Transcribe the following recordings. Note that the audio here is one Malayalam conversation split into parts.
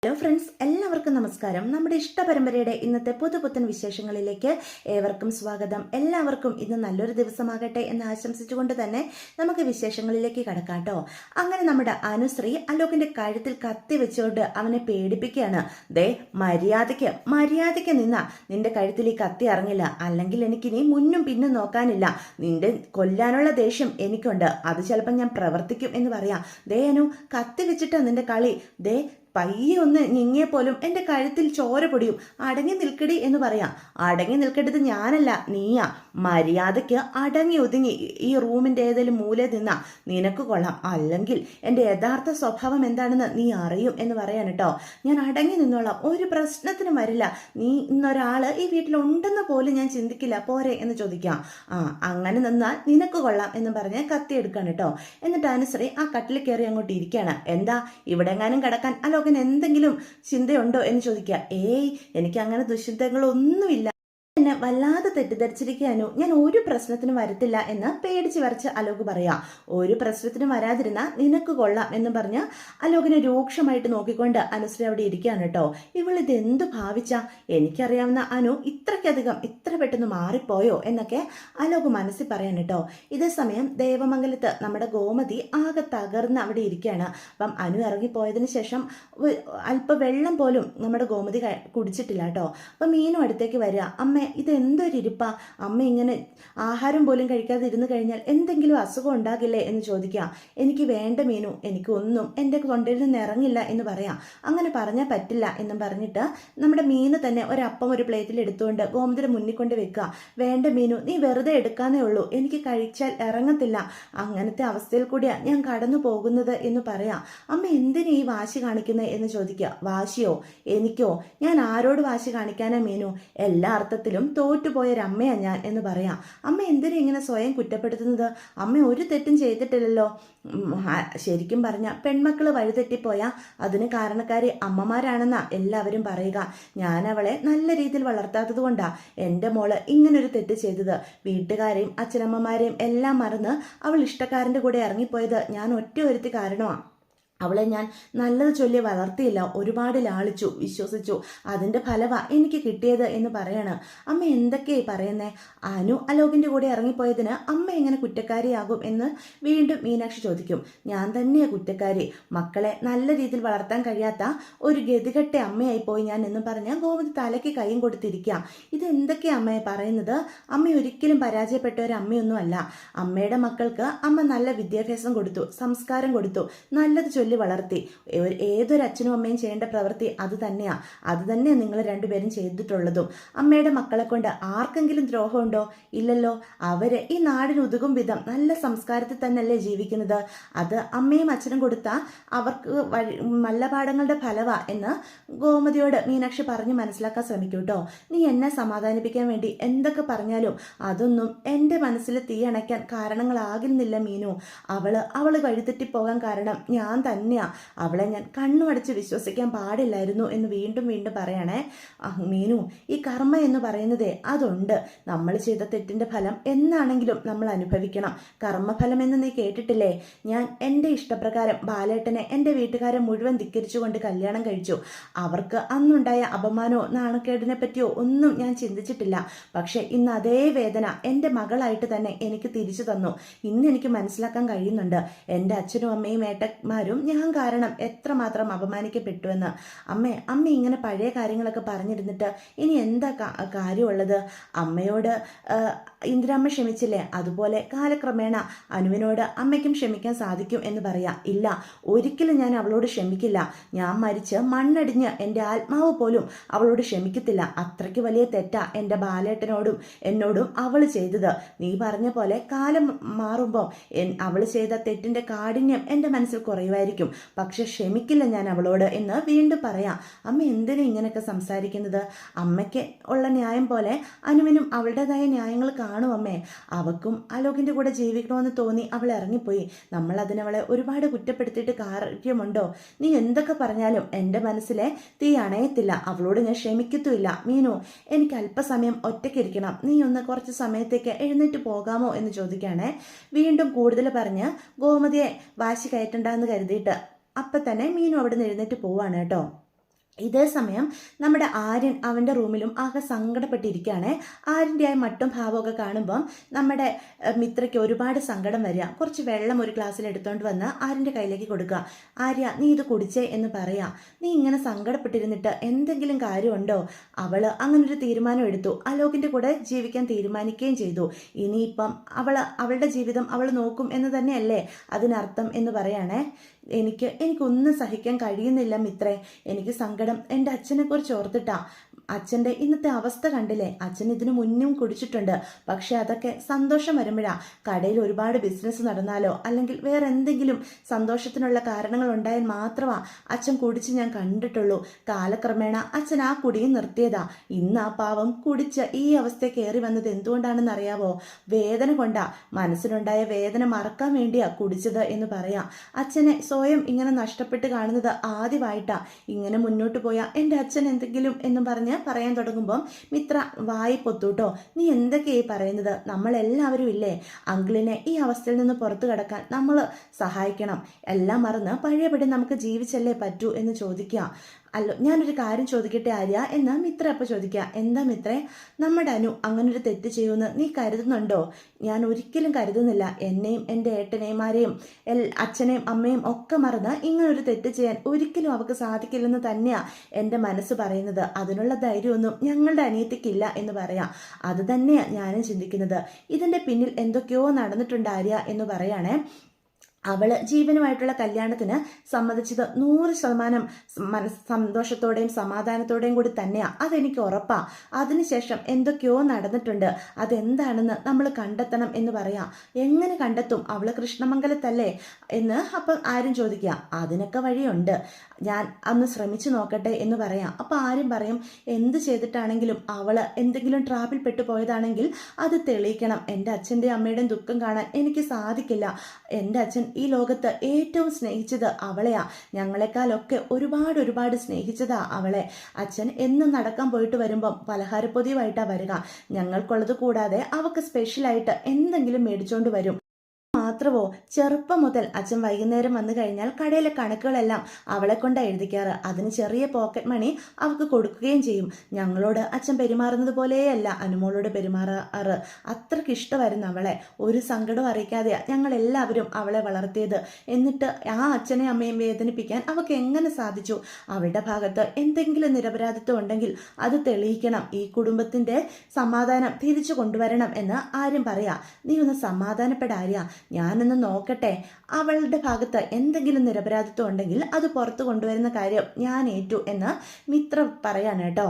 ഹലോ ഫ്രണ്ട്സ്, എല്ലാവർക്കും നമസ്കാരം. നമ്മുടെ ഇഷ്ടപരമ്പരയുടെ ഇന്നത്തെ പുതുപുത്തൻ വിശേഷങ്ങളിലേക്ക് ഏവർക്കും സ്വാഗതം. എല്ലാവർക്കും ഇന്ന് നല്ലൊരു ദിവസമാകട്ടെ എന്ന് ആശംസിച്ചുകൊണ്ട് തന്നെ നമുക്ക് വിശേഷങ്ങളിലേക്ക് കടക്കാം കേട്ടോ. അങ്ങനെ നമ്മുടെ അനുശ്രീ അലോകിന്റെ കഴുത്തിൽ കത്തി വെച്ചുകൊണ്ട് അവനെ പേടിപ്പിക്കുകയാണ്. ദേ, മര്യാദയ്ക്ക് നിന്ന നിന്റെ കഴുത്തിൽ ഈ കത്തി ഇറങ്ങില്ല, അല്ലെങ്കിൽ എനിക്കിനി മുന്നും പിന്നും നോക്കാനില്ല. നിന്റെ കൊല്ലാനുള്ള ദേഷ്യം എനിക്കുണ്ട്, അത് ചിലപ്പോൾ ഞാൻ പ്രവർത്തിക്കും എന്ന് പറയാം. ദേ അനു, കത്തി വെച്ചിട്ടാ നിന്റെ കളി. ദേ, പയ്യെ ഒന്ന് ഞെങ്ങിയ പോലും എൻ്റെ കഴുത്തിൽ ചോര പൊടിയും. അടങ്ങി നിൽക്കടി എന്ന് പറയാം. അടങ്ങി നിൽക്കേണ്ടത് ഞാനല്ല, നീയാ. മര്യാദയ്ക്ക് അടങ്ങി ഒതുങ്ങി ഈ റൂമിൻ്റെ ഏതെങ്കിലും മൂല നിന്നാ നിനക്ക് കൊള്ളാം, അല്ലെങ്കിൽ എൻ്റെ യഥാർത്ഥ സ്വഭാവം എന്താണെന്ന് നീ അറിയും എന്ന് പറയാൻ കേട്ടോ. ഞാൻ അടങ്ങി നിന്നോളാം, ഒരു പ്രശ്നത്തിനും വരില്ല. നീ ഇന്നൊരാള് ഈ വീട്ടിലുണ്ടെന്ന് പോലും ഞാൻ ചിന്തിക്കില്ല, പോരെ എന്ന് ചോദിക്കാം. അങ്ങനെ നിന്നാൽ നിനക്ക് കൊള്ളാം എന്ന് പറഞ്ഞ് കത്തി എടുക്കാണ് കേട്ടോ. എന്നിട്ട് അനുശ്രീ ആ കട്ടിൽ കയറി അങ്ങോട്ട് ഇരിക്കുകയാണ്. എന്താ ഇവിടെ എങ്ങാനും കിടക്കാൻ അലോകൻ എന്തെങ്കിലും ചിന്തയുണ്ടോ എന്ന് ചോദിക്കുക. ഏയ്, എനിക്ക് അങ്ങനെ ദുശ്ചിന്തകളൊന്നുമില്ല. എന്നെ വല്ലാതെ തെറ്റിദ്ധരിച്ചിരിക്കാനോ, ഞാൻ ഒരു പ്രശ്നത്തിനും വരത്തില്ല എന്ന് പേടിച്ച് വരച്ച് അലോക് പറയാം. ഒരു പ്രശ്നത്തിനും വരാതിരുന്ന നിനക്ക് കൊള്ളാം എന്ന് പറഞ്ഞ് അലോകിനെ രൂക്ഷമായിട്ട് നോക്കിക്കൊണ്ട് അനുശ്രീ അവിടെ ഇരിക്കുകയാണ് കേട്ടോ. ഇവളിത് എന്ത് ഭാവിച്ച? എനിക്കറിയാവുന്ന അനു ഇത്ര പെട്ടെന്ന് മാറിപ്പോയോ എന്നൊക്കെ അലോക് മനസ്സിൽ പറയാൻ കേട്ടോ. ഇതേ സമയം ദേവമംഗലത്ത് നമ്മുടെ ഗോമതി ആകെ തകർന്ന് അവിടെ ഇരിക്കുകയാണ്. അപ്പം അനു ഇറങ്ങിപ്പോയതിന് ശേഷം അല്പ വെള്ളം പോലും നമ്മുടെ ഗോമതി കുടിച്ചിട്ടില്ല കേട്ടോ. അപ്പം മീനും അടുത്തേക്ക് വരിക. അമ്മ, ഇതെന്തൊരിപ്പാ, അമ്മ ഇങ്ങനെ ആഹാരം പോലും കഴിക്കാതെ ഇരുന്ന് കഴിഞ്ഞാൽ എന്തെങ്കിലും അസുഖം ഉണ്ടാകില്ലേ എന്ന് ചോദിക്കാം. എനിക്ക് വേണ്ട മീനു, എനിക്കൊന്നും എൻ്റെ തൊണ്ടയിൽ നിന്ന് ഇറങ്ങില്ല എന്ന് പറയാം. അങ്ങനെ പറഞ്ഞാൽ പറ്റില്ല എന്നും പറഞ്ഞിട്ട് നമ്മുടെ മീന് തന്നെ ഒരപ്പം ഒരു പ്ലേറ്റിൽ എടുത്തുകൊണ്ട് ഗോമതിയുടെ മുന്നിൽ കൊണ്ട് വെക്കുക. വേണ്ട മീനു, നീ വെറുതെ എടുക്കാനേ ഉള്ളൂ, എനിക്ക് കഴിച്ചാൽ ഇറങ്ങത്തില്ല. അങ്ങനത്തെ അവസ്ഥയിൽ കൂടിയാ ഞാൻ കടന്നു പോകുന്നത് എന്ന് പറയാം. അമ്മ എന്തിനാ ഈ വാശി കാണിക്കുന്നത് എന്ന് ചോദിക്കുക. വാശിയോ? എനിക്കോ? ഞാൻ ആരോട് വാശി കാണിക്കാനാ മീനു? എല്ലാ അർത്ഥത്തിലും തോറ്റുപോയൊരമ്മയാ ഞാൻ എന്ന് പറയാം. അമ്മ എന്തിനാ ഇങ്ങനെ സ്വയം കുറ്റപ്പെടുത്തുന്നത്? അമ്മ ഒരു തെറ്റും ചെയ്തിട്ടില്ലല്ലോ. ശരിക്കും പറഞ്ഞ പെൺമക്കള് വഴിതെറ്റിപ്പോയാൽ അതിന് കാരണക്കാരി അമ്മമാരാണെന്നാ എല്ലാവരും പറയുക. ഞാൻ അവളെ നല്ല രീതിയിൽ വളർത്താത്തത് കൊണ്ടാ എൻ്റെ മോള് ഇങ്ങനൊരു തെറ്റ് ചെയ്തത്. വീട്ടുകാരെയും അച്ഛനമ്മമാരെയും എല്ലാം മറന്ന് അവൾ ഇഷ്ടക്കാരൻ്റെ കൂടെ ഇറങ്ങിപ്പോയത് ഞാൻ ഒറ്റ ഒരുത്തി കാരണമാണ്. അവളെ ഞാൻ നല്ലത് ചൊല്ലി വളർത്തിയില്ല, ഒരുപാട് ലാളിച്ചു, വിശ്വസിച്ചു. അതിൻ്റെ ഫലവാ എനിക്ക് കിട്ടിയത് എന്ന് പറയാണ്. അമ്മ എന്തൊക്കെയായി പറയുന്നേ? അനു അലോകിൻ്റെ കൂടെ ഇറങ്ങിപ്പോയതിന് അമ്മ എങ്ങനെ കുറ്റക്കാരിയാകും എന്ന് വീണ്ടും മീനാക്ഷി ചോദിക്കും. ഞാൻ തന്നെയാ കുറ്റക്കാരി. മക്കളെ നല്ല രീതിയിൽ വളർത്താൻ കഴിയാത്ത ഒരു ഗതികെട്ട അമ്മയായി പോയി ഞാൻ എന്ന് പറഞ്ഞ് ഗോമതി തലയ്ക്ക് കൈയും കൊടുത്തിരിക്കാം. ഇത് എന്തൊക്കെയാ അമ്മയെ പറയുന്നത്? അമ്മ ഒരിക്കലും പരാജയപ്പെട്ട ഒരു അമ്മയൊന്നും അല്ല. അമ്മയുടെ മക്കൾക്ക് അമ്മ നല്ല വിദ്യാഭ്യാസം കൊടുത്തു, സംസ്കാരം കൊടുത്തു, നല്ലത് ചൊല്ലി വളർത്തി. ഏതൊരു അച്ഛനും അമ്മയും ചെയ്യേണ്ട പ്രവൃത്തി അത് തന്നെയാണ് നിങ്ങൾ രണ്ടുപേരും ചെയ്തിട്ടുള്ളതും. അമ്മയുടെ മക്കളെ കൊണ്ട് ആർക്കെങ്കിലും ദ്രോഹമുണ്ടോ? ഇല്ലല്ലോ. അവര് ഈ നാടിന് ഉതകും വിധം നല്ല സംസ്കാരത്തിൽ തന്നെയല്ലേ ജീവിക്കുന്നത്. അത് അമ്മയും അച്ഛനും കൊടുത്ത അവർക്ക് മല്ലപാഠങ്ങളുടെ ഫലവാ എന്ന് ഗോമതിയോട് മീനാക്ഷി പറഞ്ഞ് മനസ്സിലാക്കാൻ ശ്രമിക്കൂ കേട്ടോ. നീ എന്നെ സമാധാനിപ്പിക്കാൻ വേണ്ടി എന്തൊക്കെ പറഞ്ഞാലും അതൊന്നും എൻ്റെ മനസ്സിൽ തീ അണയ്ക്കാൻ കാരണങ്ങളാകുന്നില്ല മീനു. അവള് വഴിതെറ്റിപ്പോകാൻ കാരണം ഞാൻ തന്നെയാ. അവളെ ഞാൻ കണ്ണുമടച്ച് വിശ്വസിക്കാൻ പാടില്ലായിരുന്നു എന്ന് വീണ്ടും വീണ്ടും പറയണേ. മീനു, ഈ കർമ്മ എന്ന് പറയുന്നതേ അതുണ്ട്. നമ്മൾ ചെയ്ത തെറ്റിന്റെ ഫലം എന്നാണെങ്കിലും നമ്മൾ അനുഭവിക്കണം. കർമ്മഫലം എന്ന് നീ കേട്ടിട്ടില്ലേ? ഞാൻ എൻ്റെ ഇഷ്ടപ്രകാരം ബാലേട്ടനെ എൻ്റെ വീട്ടുകാരെ മുഴുവൻ ധിക്കരിച്ചുകൊണ്ട് കല്യാണം കഴിച്ചു. അവർക്ക് അന്നുണ്ടായ അപമാനമോ നാണക്കേടിനെ പറ്റിയോ ഒന്നും ഞാൻ ചിന്തിച്ചിട്ടില്ല. പക്ഷെ ഇന്ന് അതേ വേദന എൻ്റെ മകളായിട്ട് തന്നെ എനിക്ക് തിരിച്ചു തന്നു. ഇന്ന് എനിക്ക് മനസ്സിലാക്കാൻ കഴിയുന്നുണ്ട് എൻ്റെ അച്ഛനും അമ്മയും ഏട്ടന്മാരും ഞാൻ കാരണം എത്രമാത്രം അപമാനിക്കപ്പെട്ടുവെന്ന്. അമ്മ ഇങ്ങനെ പഴയ കാര്യങ്ങളൊക്കെ പറഞ്ഞിരുന്നിട്ട് ഇനി എന്താ കാര്യമുള്ളത്? അമ്മയോട് ഇന്ദിരാമ്മ ക്ഷമിച്ചില്ലേ, അതുപോലെ കാലക്രമേണ അനുവിനോട് അമ്മയ്ക്കും ക്ഷമിക്കാൻ സാധിക്കും എന്ന് പറയാം. ഇല്ല, ഒരിക്കലും ഞാൻ അവളോട് ക്ഷമിക്കില്ല. ഞാൻ മരിച്ച് മണ്ണടിഞ്ഞ് എൻ്റെ ആത്മാവ് പോലും അവളോട് ക്ഷമിക്കത്തില്ല. അത്രയ്ക്ക് വലിയ തെറ്റാ എൻ്റെ ബാലേട്ടനോടും എന്നോടും അവൾ ചെയ്തത്. നീ പറഞ്ഞ പോലെ കാലം മാറുമ്പോൾ അവൾ ചെയ്ത തെറ്റിൻ്റെ കാഠിന്യം എൻ്റെ മനസ്സിൽ കുറയുമായിരിക്കും, പക്ഷെ ക്ഷമിക്കില്ല ഞാൻ അവളോട് എന്ന് വീണ്ടും പറയാം. അമ്മ എന്തിനാ ഇങ്ങനെയൊക്കെ സംസാരിക്കുന്നത്? അമ്മയ്ക്ക് ഉള്ള ന്യായം പോലെ അനുവിനും അവളുടേതായ ന്യായങ്ങൾ കാണും അമ്മേ. അവക്കും അലോകിൻ്റെ കൂടെ ജീവിക്കണമെന്ന് തോന്നി അവൾ ഇറങ്ങിപ്പോയി. നമ്മൾ അതിനവളെ ഒരുപാട് കുറ്റപ്പെടുത്തിയിട്ട് കാര്യമുണ്ടോ? നീ എന്തൊക്കെ പറഞ്ഞാലും എൻ്റെ മനസ്സിലെ തീ അണയത്തില്ല. അവളോട് ഞാൻ ക്ഷമിക്കത്തുമില്ല. മീനു, എനിക്ക് അല്പസമയം ഒറ്റയ്ക്കിരിക്കണം. നീ ഒന്ന് കുറച്ച് സമയത്തേക്ക് എഴുന്നേറ്റ് പോകാമോ എന്ന് ചോദിക്കുകയാണെ. വീണ്ടും കൂടുതൽ പറഞ്ഞ് ഗോമതിയെ വാശി കയറ്റണ്ടെന്ന് കരുതിയിട്ട് അപ്പം തന്നെ മീനു അവിടെ നിന്ന് എഴുന്നേറ്റ് പോവാണ് കേട്ടോ. ഇതേ സമയം നമ്മുടെ ആര്യൻ അവൻ്റെ റൂമിലും ആകെ സങ്കടപ്പെട്ടിരിക്കുകയാണ്. ആര്യൻ്റെ ആ മട്ടും ഭാവമൊക്കെ കാണുമ്പം നമ്മുടെ മിത്രയ്ക്ക് ഒരുപാട് സങ്കടം വരിക. കുറച്ച് വെള്ളം ഒരു ഗ്ലാസ്സിൽ എടുത്തുകൊണ്ട് വന്ന് ആര്യൻ്റെ കയ്യിലേക്ക് കൊടുക്കുക. ആര്യ, നീ ഇത് കുടിച്ചേ എന്ന് പറയാം. നീ ഇങ്ങനെ സങ്കടപ്പെട്ടിരുന്നിട്ട് എന്തെങ്കിലും കാര്യമുണ്ടോ? അവള് അങ്ങനൊരു തീരുമാനം എടുത്തു. അലോകിൻ്റെ കൂടെ ജീവിക്കാൻ തീരുമാനിക്കുകയും ചെയ്തു. ഇനിയിപ്പം അവളുടെ ജീവിതം അവൾ നോക്കും എന്ന് തന്നെയല്ലേ അതിനർത്ഥം എന്ന് പറയാണേ. എനിക്കൊന്നും സഹിക്കാൻ കഴിയുന്നില്ല മിത്രേ. എനിക്ക് സങ്കടം എൻ്റെ അച്ഛനെക്കുറിച്ച് ഓർത്തിട്ടാ. അച്ഛൻ്റെ ഇന്നത്തെ അവസ്ഥ കണ്ടില്ലേ? അച്ഛൻ ഇതിനു മുന്നും കുടിച്ചിട്ടുണ്ട്. പക്ഷെ അതൊക്കെ സന്തോഷം വരുമ്പോഴാ. കടയിൽ ഒരുപാട് ബിസിനസ് നടന്നാലോ അല്ലെങ്കിൽ വേറെ എന്തെങ്കിലും സന്തോഷത്തിനുള്ള കാരണങ്ങൾ ഉണ്ടായാൽ മാത്രമാ അച്ഛൻ കുടിച്ച് ഞാൻ കണ്ടിട്ടുള്ളൂ. കാലക്രമേണ അച്ഛൻ ആ കുടിയും നിർത്തിയതാ. ഇന്ന് ആ പാവം കുടിച്ച് ഈ അവസ്ഥ കയറി വന്നത് എന്തുകൊണ്ടാണെന്ന് അറിയാവോ? വേദന കൊണ്ടാ. മനസ്സിലുണ്ടായ വേദന മറക്കാൻ വേണ്ടിയാ കുടിച്ചത് എന്ന് പറയാം. അച്ഛനെ സ്വയം ഇങ്ങനെ നഷ്ടപ്പെട്ട് കാണുന്നത് ആദ്യമായിട്ടാ. ഇങ്ങനെ മുന്നോട്ട് പോയാൽ എൻ്റെ അച്ഛൻ എന്തെങ്കിലും എന്നും പറഞ്ഞ് പറയാൻ തുടങ്ങുമ്പം മിത്ര വായി പൊത്തൂട്ടോ. നീ എന്തൊക്കെയായി പറയുന്നത്? നമ്മളെല്ലാവരും ഇല്ലേ അങ്കിളിനെ ഈ അവസ്ഥയിൽ നിന്ന് പുറത്തു കടക്കാൻ നമ്മൾ സഹായിക്കണം. എല്ലാം മറന്ന് പഴയപടി നമുക്ക് ജീവിച്ചല്ലേ പറ്റൂ എന്ന് ചോദിക്കുക. അല്ലോ, ഞാനൊരു കാര്യം ചോദിക്കട്ടെ ആര്യ എന്ന് മിത്ര അപ്പോൾ ചോദിക്കുക. എന്താ മിത്രേ? നമ്മുടെ അനു അങ്ങനൊരു തെറ്റ് ചെയ്യുമെന്ന് നീ കരുതുന്നുണ്ടോ? ഞാൻ ഒരിക്കലും കരുതുന്നില്ല. എന്നെയും എൻ്റെ ഏട്ടനെയുമാരെയും അച്ഛനെയും അമ്മയും ഒക്കെ മറന്ന് ഇങ്ങനൊരു തെറ്റ് ചെയ്യാൻ ഒരിക്കലും അവൾക്ക് സാധിക്കില്ലെന്ന് തന്നെയാണ് എൻ്റെ മനസ്സ് പറയുന്നത്. അതിനുള്ള ധൈര്യമൊന്നും ഞങ്ങളുടെ അനിയത്തിക്കില്ല എന്ന് പറയാം. അത് തന്നെയാണ് ഞാനും ചിന്തിക്കുന്നത്. ഇതിൻ്റെ പിന്നിൽ എന്തൊക്കെയോ നടന്നിട്ടുണ്ട് ആര്യ എന്ന് പറയാണേ. അവള് ജീവനുമായിട്ടുള്ള കല്യാണത്തിന് സമ്മതിച്ചത് 100% സന്തോഷത്തോടെയും സമാധാനത്തോടെയും കൂടി തന്നെയാ. അതെനിക്ക് ഉറപ്പാ. അതിനുശേഷം എന്തൊക്കെയോ നടന്നിട്ടുണ്ട്. അതെന്താണെന്ന് നമ്മൾ കണ്ടെത്തണം എന്ന് പറയാം. എങ്ങനെ കണ്ടെത്തും? അവള് കൃഷ്ണമംഗലത്തല്ലേ എന്ന് അപ്പം ആരും ചോദിക്കുക. അതിനൊക്കെ വഴിയുണ്ട്, ഞാൻ അന്ന് ശ്രമിച്ചു നോക്കട്ടെ എന്ന് പറയാം. അപ്പം ആരും പറയും, എന്ത് ചെയ്തിട്ടാണെങ്കിലും അവള് എന്തെങ്കിലും ട്രാപ്പിൽ പെട്ടുപോയതാണെങ്കിൽ അത് തെളിയിക്കണം. എൻ്റെ അച്ഛൻ്റെയും അമ്മയുടെയും ദുഃഖം കാണാൻ എനിക്ക് സാധിക്കില്ല. എൻ്റെ അച്ഛൻ ഈ ലോകത്ത് ഏറ്റവും സ്നേഹിച്ചത് അവളെയാ. ഞങ്ങളെക്കാളൊക്കെ ഒരുപാട് സ്നേഹിച്ചതാ അവളെ. അച്ഛൻ എന്നും നടക്കാൻ പോയിട്ട് വരുമ്പം പലഹാരപ്പൊതിയുമായിട്ടാ വരിക. ഞങ്ങൾക്കുള്ളത് കൂടാതെ അവൾക്ക് സ്പെഷ്യലായിട്ട് എന്തെങ്കിലും മേടിച്ചോണ്ട് വരും. മാത്രമോ, ചെറുപ്പം മുതൽ അച്ഛൻ വൈകുന്നേരം വന്നു കഴിഞ്ഞാൽ കടയിലെ കണക്കുകളെല്ലാം അവളെ കൊണ്ടാണ് എഴുതിക്കാറ്. അതിന് ചെറിയ പോക്കറ്റ് മണി അവൾക്ക് കൊടുക്കുകയും ചെയ്യും. ഞങ്ങളോട് അച്ഛൻ പെരുമാറുന്നത് പോലെയല്ല അനുമോളോട് പെരുമാറാറ്. അത്രയ്ക്ക് ഇഷ്ടമായിരുന്നു അവളെ. ഒരു സങ്കടം അറിയിക്കാതെയാണ് ഞങ്ങളെല്ലാവരും അവളെ വളർത്തിയത്. എന്നിട്ട് ആ അച്ഛനെയും അമ്മയും വേദനിപ്പിക്കാൻ അവൾക്ക് എങ്ങനെ സാധിച്ചു? അവളുടെ ഭാഗത്ത് എന്തെങ്കിലും നിരപരാധിത്വം ഉണ്ടെങ്കിൽ അത് തെളിയിക്കണം. ഈ കുടുംബത്തിൻ്റെ സമാധാനം തിരിച്ചു കൊണ്ടുവരണം എന്ന് ആരും പറയാ. നീ ഒന്ന് സമാധാനപ്പെടാര്യ. ഞാനൊന്ന് നോക്കട്ടെ. അവളുടെ ഭാഗത്ത് എന്തെങ്കിലും നിരപരാധിത്വം ഉണ്ടെങ്കിൽ അത് പുറത്തു കൊണ്ടുവരുന്ന കാര്യം ഞാൻ ഏറ്റു എന്ന് മിത്ര പറയാണ് കേട്ടോ.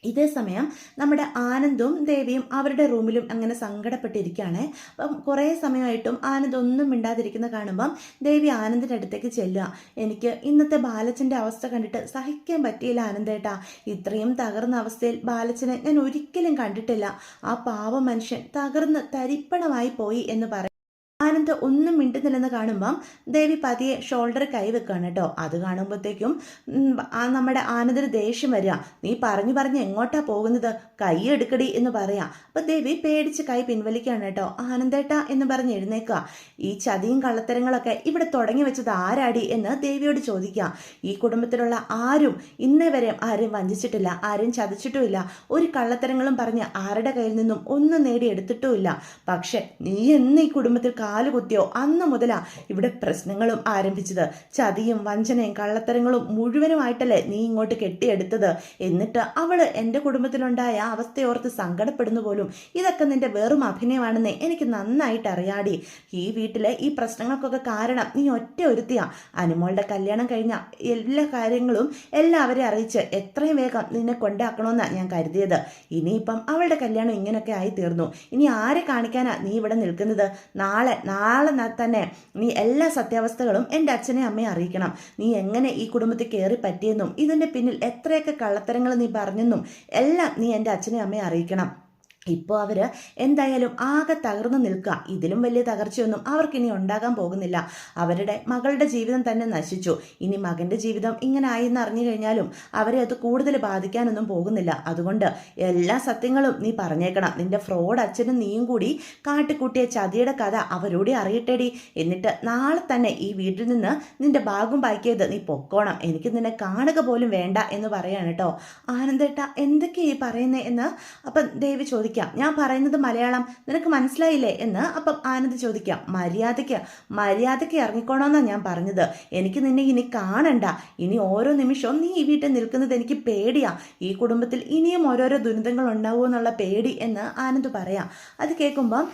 ഇതേ സമയം നമ്മുടെ ആനന്ദും ദേവിയും അവരുടെ റൂമിലും അങ്ങനെ സങ്കടപ്പെട്ടിരിക്കുകയാണ്. അപ്പം കുറേ സമയമായിട്ടും ആനന്ദ് ഒന്നും മിണ്ടാതിരിക്കുന്ന കാണുമ്പം ദേവി ആനന്ദിൻ്റെ അടുത്തേക്ക് ചെല്ലുക. എനിക്ക് ഇന്നത്തെ ബാലച്ചൻ്റെ അവസ്ഥ കണ്ടിട്ട് സഹിക്കാൻ പറ്റിയില്ല ആനന്ദേട്ടാ. ഇത്രയും തകർന്ന അവസ്ഥയിൽ ബാലച്ചനെ ഞാൻ ഒരിക്കലും കണ്ടിട്ടില്ല. ആ പാവ മനുഷ്യൻ തകർന്ന് തരിപ്പണമായി പോയി എന്ന് പറയും. ആനന്ദ് ഒന്നും മിണ്ടുന്നില്ലെന്ന് കാണുമ്പം ദേവി പതിയെ ഷോൾഡർ കൈ വെക്കുകയാണ് കേട്ടോ. അത് കാണുമ്പോഴത്തേക്കും നമ്മുടെ ആനന്ദിന് ദേഷ്യം വരിക. നീ പറഞ്ഞു എങ്ങോട്ടാ പോകുന്നത്? കൈ എടുക്കടി എന്ന് പറയാം. അപ്പം ദേവി പേടിച്ച് കൈ പിൻവലിക്കുകയാണ് കേട്ടോ. ആനന്ദേട്ടാ എന്ന് പറഞ്ഞ് എഴുന്നേക്കുക. ഈ ചതിയും കള്ളത്തരങ്ങളൊക്കെ ഇവിടെ തുടങ്ങി വെച്ചത് ആരാടി എന്ന് ദേവിയോട് ചോദിക്കുക. ഈ കുടുംബത്തിലുള്ള ആരും ഇന്നേ വരെ ആരും വഞ്ചിച്ചിട്ടില്ല, ആരും ചതിച്ചിട്ടുമില്ല. ഒരു കള്ളത്തരങ്ങളും പറഞ്ഞ് ആരുടെ കയ്യിൽ നിന്നും ഒന്നും നേടിയെടുത്തിട്ടുമില്ല. പക്ഷെ നീ എന്ന് ഈ കുടുംബത്തിൽ കാലുകുത്തിയോ അന്ന് മുതലാ ഇവിടെ പ്രശ്നങ്ങളും ആരംഭിച്ചത്. ചതിയും വഞ്ചനയും കള്ളത്തരങ്ങളും മുഴുവനുമായിട്ടല്ലേ നീ ഇങ്ങോട്ട് കെട്ടിയെടുത്തത്. എന്നിട്ട് അവള് എൻ്റെ കുടുംബത്തിലുണ്ടായ അവസ്ഥയോർത്ത് സങ്കടപ്പെടുന്നു പോലും. ഇതൊക്കെ നിന്റെ വെറും അഭിനയമാണെന്ന് എനിക്ക് നന്നായിട്ട് അറിയാടി. ഈ വീട്ടിലെ ഈ പ്രശ്നങ്ങൾക്കൊക്കെ കാരണം നീ ഒറ്റ ഒരുത്തിയാ. അനുമോളുടെ കല്യാണം കഴിഞ്ഞ എല്ലാ കാര്യങ്ങളും എല്ലാവരെയും അറിയിച്ച് എത്രയും വേഗം നിന്നെ കൊണ്ടാക്കണമെന്നാണ് ഞാൻ കരുതിയത്. ഇനിയിപ്പം അവളുടെ കല്യാണം ഇങ്ങനെയൊക്കെ ആയി തീർന്നു. ഇനി ആരെ കാണിക്കാനാ നീ ഇവിടെ നിൽക്കുന്നത്? നാളെ തന്നെ നീ എല്ലാ സത്യാവസ്ഥകളും എൻ്റെ അച്ഛനെ അമ്മയെ അറിയിക്കണം. നീ എങ്ങനെ ഈ കുടുംബത്തിൽ കയറി പറ്റിയെന്നും ഇതിൻ്റെ പിന്നിൽ എത്രയൊക്കെ കള്ളത്തരങ്ങൾ നീ പറഞ്ഞെന്നും എല്ലാം നീ എൻ്റെ അച്ഛനെ അമ്മയെ അറിയിക്കണം. ഇപ്പോൾ അവർ എന്തായാലും ആകെ തകർന്നു നിൽക്കുക. ഇതിലും വലിയ തകർച്ചയൊന്നും അവർക്കിനി ഉണ്ടാകാൻ പോകുന്നില്ല. അവരുടെ മകളുടെ ജീവിതം തന്നെ നശിച്ചു. ഇനി മകൻ്റെ ജീവിതം ഇങ്ങനെ ആയെന്ന് അറിഞ്ഞു കഴിഞ്ഞാലും അവരെ അത് കൂടുതൽ ബാധിക്കാനൊന്നും പോകുന്നില്ല. അതുകൊണ്ട് എല്ലാ സത്യങ്ങളും നീ പറഞ്ഞേക്കണം. നിന്റെ ഫ്രോഡ് അച്ഛനും നീയും കൂടി കാട്ടിക്കൂട്ടിയ ചതിയുടെ കഥ അവരോട് അറിയട്ടേടി. എന്നിട്ട് നാളെ തന്നെ ഈ വീട്ടിൽ നിന്ന് നിന്റെ ബാഗും പാക്കിയത് നീ പൊക്കോണം. എനിക്ക് നിന്നെ കാണുക പോലും വേണ്ട എന്ന് പറയാണ് കേട്ടോ. ആനന്ദേട്ട എന്തൊക്കെയാ ഈ പറയുന്നേ എന്ന് അപ്പം ദേവി ചോദിക്കാം. ഞാൻ പറയുന്നത് മലയാളം നിനക്ക് മനസ്സിലായില്ലേ എന്ന് അപ്പം ആനന്ദ് ചോദിക്കാം. മര്യാദയ്ക്ക് ഇറങ്ങിക്കോണമെന്നാണ് ഞാൻ പറഞ്ഞത്. എനിക്ക് നിന്നെ ഇനി കാണണ്ട. ഇനി ഓരോ നിമിഷവും നീ ഈ വീട്ടിൽ നിൽക്കുന്നത് എനിക്ക് പേടിയാ. ഈ കുടുംബത്തിൽ ഇനിയും ഓരോരോ ദുരിതങ്ങൾ ഉണ്ടാവുമോ എന്നുള്ള പേടി എന്ന് ആനന്ദ് പറയാം. അത് കേൾക്കുമ്പം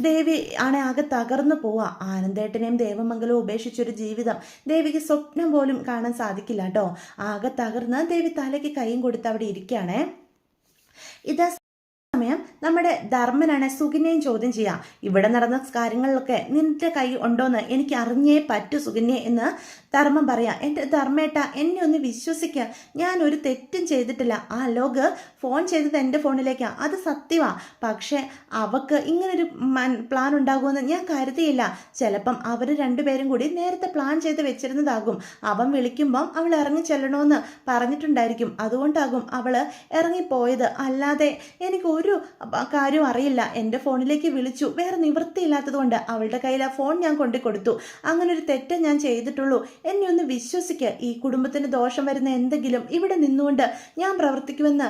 ദേവി ആണെ ആകെ തകർന്നു പോവാ. ആനന്ദേട്ടനെയും ദേവമംഗലവും ഉപേക്ഷിച്ചൊരു ജീവിതം ദേവിക്ക് സ്വപ്നം പോലും കാണാൻ സാധിക്കില്ല കേട്ടോ. ആകെ തകർന്ന് ദേവി തലയ്ക്ക് കൈയും കൊടുത്ത് അവിടെ ഇരിക്കുകയാണേ. ഇത് സമയം നമ്മുടെ ധർമ്മനാണ് സുകന്യയും ചോദ്യം ചെയ്യാം. ഇവിടെ നടന്ന കാര്യങ്ങളിലൊക്കെ നിന്റെ കൈ ഉണ്ടോന്ന് എനിക്ക് അറിഞ്ഞേ പറ്റൂ സുകന്യ എന്ന് ധർമ്മം പറയാം. എൻ്റെ ധർമ്മേട്ട എന്നെ ഒന്ന് വിശ്വസിക്കുക. ഞാൻ ഒരു തെറ്റും ചെയ്തിട്ടില്ല. ആ ലോഗ് ഫോൺ ചെയ്തത് എൻ്റെ ഫോണിലേക്കാണ്. അത് സത്യമാണ്. പക്ഷേ അവക്ക് ഇങ്ങനൊരു പ്ലാൻ ഉണ്ടാകുമെന്ന് ഞാൻ കരുതിയില്ല. ചിലപ്പം അവർ രണ്ടുപേരും കൂടി നേരത്തെ പ്ലാൻ ചെയ്ത് വെച്ചിരുന്നതാകും. അവൻ വിളിക്കുമ്പം അവൾ ഇറങ്ങി ചെല്ലണമെന്ന് പറഞ്ഞിട്ടുണ്ടായിരിക്കും. അതുകൊണ്ടാകും അവൾ ഇറങ്ങിപ്പോയത്. അല്ലാതെ എനിക്ക് ഒരു കാര്യം അറിയില്ല. എൻ്റെ ഫോണിലേക്ക് വിളിച്ചു. വേറെ നിവൃത്തിയില്ലാത്തത് കൊണ്ട് അവളുടെ കയ്യിൽ ആ ഫോൺ ഞാൻ കൊണ്ടു കൊടുത്തു. അങ്ങനെ ഒരു തെറ്റ് ഞാൻ ചെയ്തിട്ടുള്ളൂ. എന്നെ ഒന്ന് വിശ്വസിക്കുക. ഈ കുടുംബത്തിന് ദോഷം വരുന്ന എന്തെങ്കിലും ഇവിടെ നിന്നുകൊണ്ട് ഞാൻ പ്രവർത്തിക്കുമെന്ന്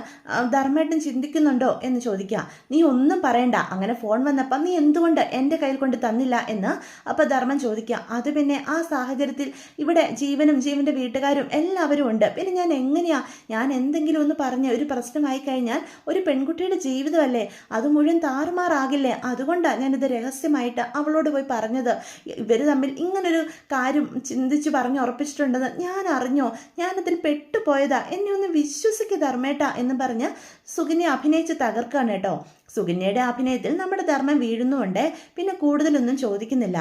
ധർമ്മേട്ടൻ ചിന്തിക്കുന്നുണ്ടോ എന്ന് ചോദിക്കുക. നീ ഒന്നും പറയണ്ട. അങ്ങനെ ഫോൺ വന്നപ്പം നീ എന്തുകൊണ്ട് എൻ്റെ കയ്യിൽ കൊണ്ട് തന്നില്ല എന്ന് അപ്പം ധർമ്മൻ ചോദിക്കുക. അത് പിന്നെ ആ സാഹചര്യത്തിൽ ഇവിടെ ജീവൻ്റെ വീട്ടുകാരും എല്ലാവരും ഉണ്ട്. പിന്നെ ഞാൻ എന്തെങ്കിലും ഒന്ന് പറഞ്ഞ് ഒരു പ്രശ്നമായി കഴിഞ്ഞാൽ ഒരു പെൺകുട്ടിയുടെ ജീവിതമല്ലേ, അത് മുഴുവൻ താറുമാറാകില്ലേ. അതുകൊണ്ടാണ് ഞാനിത് രഹസ്യമായിട്ട് അവളോട് പോയി പറഞ്ഞത്. ഇവർ തമ്മിൽ ഇങ്ങനൊരു കാര്യം ചിന്തിച്ച് പറഞ്ഞു ഉറപ്പിച്ചിട്ടുണ്ടെന്ന് ഞാൻ അറിഞ്ഞോ. ഞാനതിൽ പെട്ടുപോയതാ. എന്നെ ഒന്ന് വിശ്വസിക്കുക ധർമ്മേട്ട എന്ന് പറഞ്ഞ് സുകന്യ അഭിനയിച്ച് തകർക്കാണ് കേട്ടോ. സുകന്യയുടെ അഭിനയത്തിൽ നമ്മുടെ ധർമ്മം വീഴുന്നുണ്ട്. പിന്നെ കൂടുതലൊന്നും ചോദിക്കുന്നില്ല.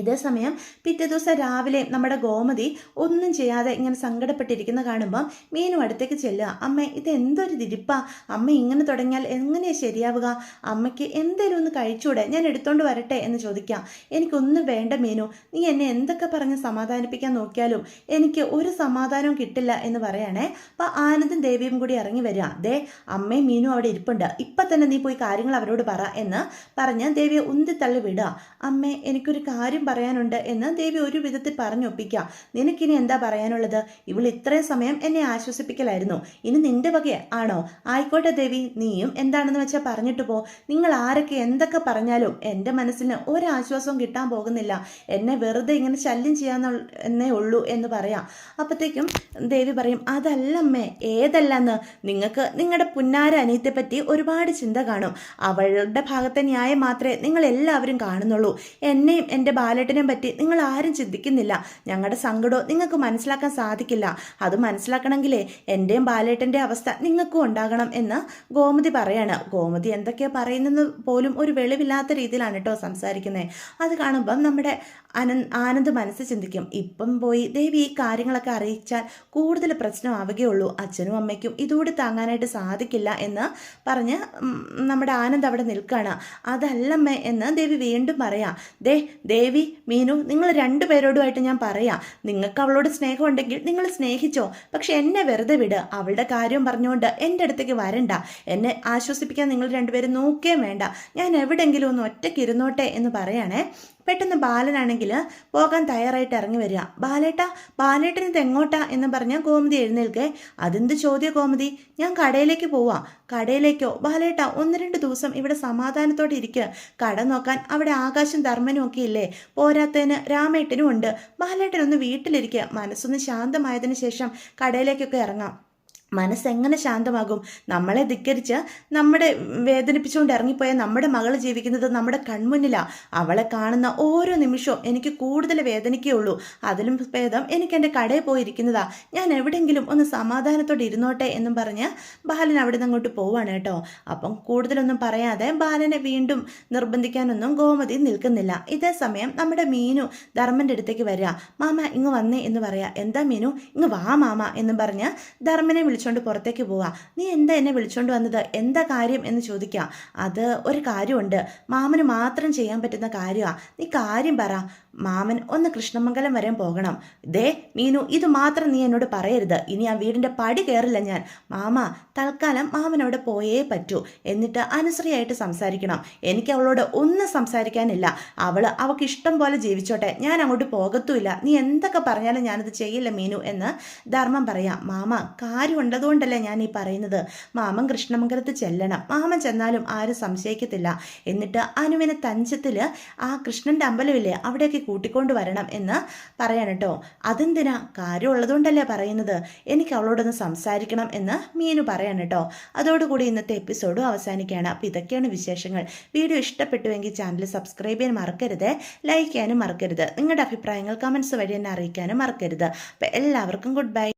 ഇതേ സമയം പിറ്റേ ദിവസം രാവിലെ നമ്മുടെ ഗോമതി ഒന്നും ചെയ്യാതെ ഇങ്ങനെ സങ്കടപ്പെട്ടിരിക്കുന്ന കാണുമ്പം മീനു അടുത്തേക്ക് ചെല്ലുക. അമ്മ ഇത് എന്തൊരു തിരിപ്പാ. അമ്മ ഇങ്ങനെ തുടങ്ങിയാൽ എങ്ങനെയാണ് ശരിയാവുക? അമ്മയ്ക്ക് എന്തെങ്കിലും ഒന്ന് കഴിച്ചൂടെ? ഞാൻ എടുത്തോണ്ട് വരട്ടെ എന്ന് ചോദിക്കാം. എനിക്കൊന്നും വേണ്ട മീനു. നീ എന്നെ എന്തൊക്കെ പറഞ്ഞ് സമാധാനിപ്പിക്കാൻ നോക്കിയാലും എനിക്ക് ഒരു സമാധാനവും കിട്ടില്ല എന്ന് പറയണേ. അപ്പം ആനന്ദും ദേവിയും കൂടി ഇറങ്ങി വരിക. ദേ അമ്മയും മീനും അവിടെ ഇരിപ്പുണ്ട്. ഇപ്പം തന്നെ നീ പോയി കാര്യങ്ങൾ അവരോട് പറ എന്ന് പറഞ്ഞ് ദേവിയെ ഉന്തിത്തള്ളി വിടുക. അമ്മേ എനിക്കൊരു കാര്യം പറയാനുണ്ട് എന്ന് ദേവി ഒരു വിധത്തിൽ പറഞ്ഞൊപ്പിക്കാം. നിനക്കിനി എന്താ പറയാനുള്ളത്? ഇവൾ ഇത്രയും സമയം എന്നെ ആശ്വസിപ്പിക്കലായിരുന്നു. ഇനി നിന്റെ വക ആണോ? ആയിക്കോട്ടെ ദേവി, നീയും എന്താണെന്ന് വെച്ചാൽ പറഞ്ഞിട്ട് പോ. നിങ്ങൾ ആരൊക്കെ എന്തൊക്കെ പറഞ്ഞാലും എൻ്റെ മനസ്സിന് ഒരാശ്വാസവും കിട്ടാൻ പോകുന്നില്ല. എന്നെ വെറുതെ ഇങ്ങനെ ശല്യം ചെയ്യാന്നേ ഉള്ളൂ എന്ന് പറയാം. അപ്പോഴത്തേക്കും ദേവി പറയും, അതല്ലമ്മേ. ഏതല്ലെന്ന്? നിങ്ങൾക്ക് നിങ്ങളുടെ പുന്നാര അനിയത്തെ പറ്റി ഒരുപാട് ചിന്ത കാണും. അവളുടെ ഭാഗത്തെ ന്യായം മാത്രമേ നിങ്ങൾ എല്ലാവരും കാണുന്നുള്ളൂ. എന്നെയും എൻ്റെ ബാലേട്ടനെയും പറ്റി നിങ്ങൾ ആരും ചിന്തിക്കുന്നില്ല. ഞങ്ങളുടെ സങ്കടവും നിങ്ങൾക്ക് മനസ്സിലാക്കാൻ സാധിക്കില്ല. അത് മനസ്സിലാക്കണമെങ്കിലേ എൻ്റെയും ബാലേട്ടൻ്റെ അവസ്ഥ നിങ്ങൾക്കും ഉണ്ടാകണം എന്ന് ഗോമതി പറയാണ്. ഗോമതി എന്തൊക്കെയാ പറയുന്നത് പോലും ഒരു വെളിവില്ലാത്ത രീതിയിലാണ് കേട്ടോ സംസാരിക്കുന്നത്. അത് കാണുമ്പം നമ്മുടെ ആനന്ദ് മനസ്സ് ചിന്തിക്കും, ഇപ്പം പോയി ദേവി ഈ കാര്യങ്ങളൊക്കെ അറിയിച്ചാൽ കൂടുതൽ പ്രശ്നമാവുകയുള്ളൂ. അച്ഛനും അമ്മയ്ക്കും ഇതുകൂടി താങ്ങാനായിട്ട് സാധിക്കില്ല എന്ന് പറഞ്ഞ് നമ്മുടെ ആനന്ദ് അവിടെ നിൽക്കുകയാണ്. അതല്ലമ്മ എന്ന് ദേവി വീണ്ടും പറയാം. ദേവി, മീനു, നിങ്ങൾ രണ്ടുപേരോടുമായിട്ട് ഞാൻ പറയാം, നിങ്ങൾക്ക് അവളോട് സ്നേഹമുണ്ടെങ്കിൽ നിങ്ങൾ സ്നേഹിച്ചോ. പക്ഷെ എന്നെ വെറുതെ വിട്. അവളുടെ കാര്യം പറഞ്ഞുകൊണ്ട് എൻ്റെ അടുത്തേക്ക് വരണ്ട. എന്നെ ആശ്വസിപ്പിക്കാൻ നിങ്ങൾ രണ്ടുപേരും നോക്കുകയും വേണ്ട. ഞാൻ എവിടെയെങ്കിലും ഒന്ന് ഒറ്റയ്ക്ക് ഇരുന്നോട്ടെ എന്ന് പറയണേ. പെട്ടെന്ന് ബാലനാണെങ്കിൽ പോകാൻ തയ്യാറായിട്ട് ഇറങ്ങി വരിക. ബാലേട്ടന് ഇത് എങ്ങോട്ടാ എന്ന് പറഞ്ഞാൽ ഗോമതി എഴുന്നേൽക്കേ. അതെന്ത് ചോദ്യം ഗോമതി? ഞാൻ കടയിലേക്ക് പോവാം. കടയിലേക്കോ? ബാലേട്ട 1-2 ദിവസം ഇവിടെ സമാധാനത്തോടെ ഇരിക്കുക. കട നോക്കാൻ അവിടെ ആകാശം ധർമ്മനും ഒക്കെ ഇല്ലേ. പോരാത്തതിന് രാമേട്ടനും ഉണ്ട്. ബാലേട്ടനൊന്ന് വീട്ടിലിരിക്കുക. മനസ്സൊന്ന് ശാന്തമായതിനു ശേഷം കടയിലേക്കൊക്കെ ഇറങ്ങാം. മനസ്സെങ്ങനെ ശാന്തമാകും? നമ്മളെ ധിക്കരിച്ച് നമ്മുടെ വേദനിപ്പിച്ചുകൊണ്ട് ഇറങ്ങിപ്പോയ നമ്മുടെ മകൾ ജീവിക്കുന്നത് നമ്മുടെ കൺമുന്നിലാണ്. അവളെ കാണുന്ന ഓരോ നിമിഷവും എനിക്ക് കൂടുതൽ വേദനിക്കുകയുള്ളൂ. അതിലും ഭേദം എനിക്ക് എൻ്റെ കടയിൽ പോയിരിക്കുന്നതാ. ഞാൻ എവിടെയെങ്കിലും ഒന്ന് സമാധാനത്തോടെ ഇരുന്നോട്ടെ എന്നും പറഞ്ഞ് ബാലൻ അവിടെ നിന്ന് അങ്ങോട്ട് പോവാണ് കേട്ടോ. അപ്പം കൂടുതലൊന്നും പറയാതെ ബാലനെ വീണ്ടും നിർബന്ധിക്കാനൊന്നും ഗോമതി നിൽക്കുന്നില്ല. ഇതേ സമയം നമ്മുടെ മീനു ധർമ്മൻ്റെ അടുത്തേക്ക് വരിക. മാമ ഇങ്ങ് വന്നേ എന്ന് പറയാം. എന്താ മീനു? ഇങ്ങ് വാ മാമ എന്ന് പറഞ്ഞ് ധർമ്മനെ വിളിച്ചോണ്ട് പുറത്തേക്ക് പോവാ. നീ എന്താ എന്നെ വിളിച്ചോണ്ട് വന്നത്, എന്താ കാര്യം എന്ന് ചോദിക്കാം. അത് ഒരു കാര്യമുണ്ട്, മാമന് മാത്രം ചെയ്യാൻ പറ്റുന്ന കാര്യമാണ്, നീ കാര്യം പറ. മാമൻ ഒന്ന് കൃഷ്ണമംഗലം വരെ പോകണം. ദേ മീനു, ഇത് മാത്രം നീ എന്നോട് പറയരുത്, ഇനി ആ വീടിൻ്റെ പടി കയറില്ല ഞാൻ. മാമ തൽക്കാലം മാമൻ അവിടെ പോയേ പറ്റൂ, എന്നിട്ട് അനുശ്രീയായിട്ട് സംസാരിക്കണം. എനിക്ക് അവളോട് ഒന്നും സംസാരിക്കാനില്ല, അവൾക്ക് ഇഷ്ടം പോലെ ജീവിച്ചോട്ടെ, ഞാൻ അങ്ങോട്ട് പോകത്തുമില്ല. നീ എന്തൊക്കെ പറഞ്ഞാലും ഞാനത് ചെയ്യില്ല മീനു എന്ന് ധർമ്മം പറയാം. മാമ കാര്യം ഉണ്ടതുകൊണ്ടല്ലേ ഞാൻ ഈ പറയുന്നത്. മാമൻ കൃഷ്ണമംഗലത്ത് ചെല്ലണം, മാമൻ ചെന്നാലും ആരും സംശയിക്കത്തില്ല. എന്നിട്ട് അനുവിനെ തഞ്ചത്തിൽ ആ കൃഷ്ണൻ്റെ അമ്പലമില്ലേ അവിടേക്ക് കൂട്ടിക്കൊണ്ട് വരണം എന്ന് പറയാൻ കേട്ടോ. അതെന്തിനാ, കാര്യം ഉള്ളതുകൊണ്ടല്ലേ പറയുന്നത്, എനിക്ക് അവളോടൊന്ന് സംസാരിക്കണം എന്ന് മീനു പറയാൻ കേട്ടോ. അതോടുകൂടി ഇന്നത്തെ എപ്പിസോഡും അവസാനിക്കുകയാണ്. അപ്പോൾ ഇതൊക്കെയാണ് വിശേഷങ്ങൾ. വീഡിയോ ഇഷ്ടപ്പെട്ടുവെങ്കിൽ ചാനൽ സബ്സ്ക്രൈബ് ചെയ്യാൻ മറക്കരുത്, ലൈക്ക് ചെയ്യാനും മറക്കരുത്, നിങ്ങളുടെ അഭിപ്രായങ്ങൾ കമൻസ് വഴി എന്നെ അറിയിക്കാനും മറക്കരുത്. അപ്പോൾ എല്ലാവർക്കും ഗുഡ് ബൈ.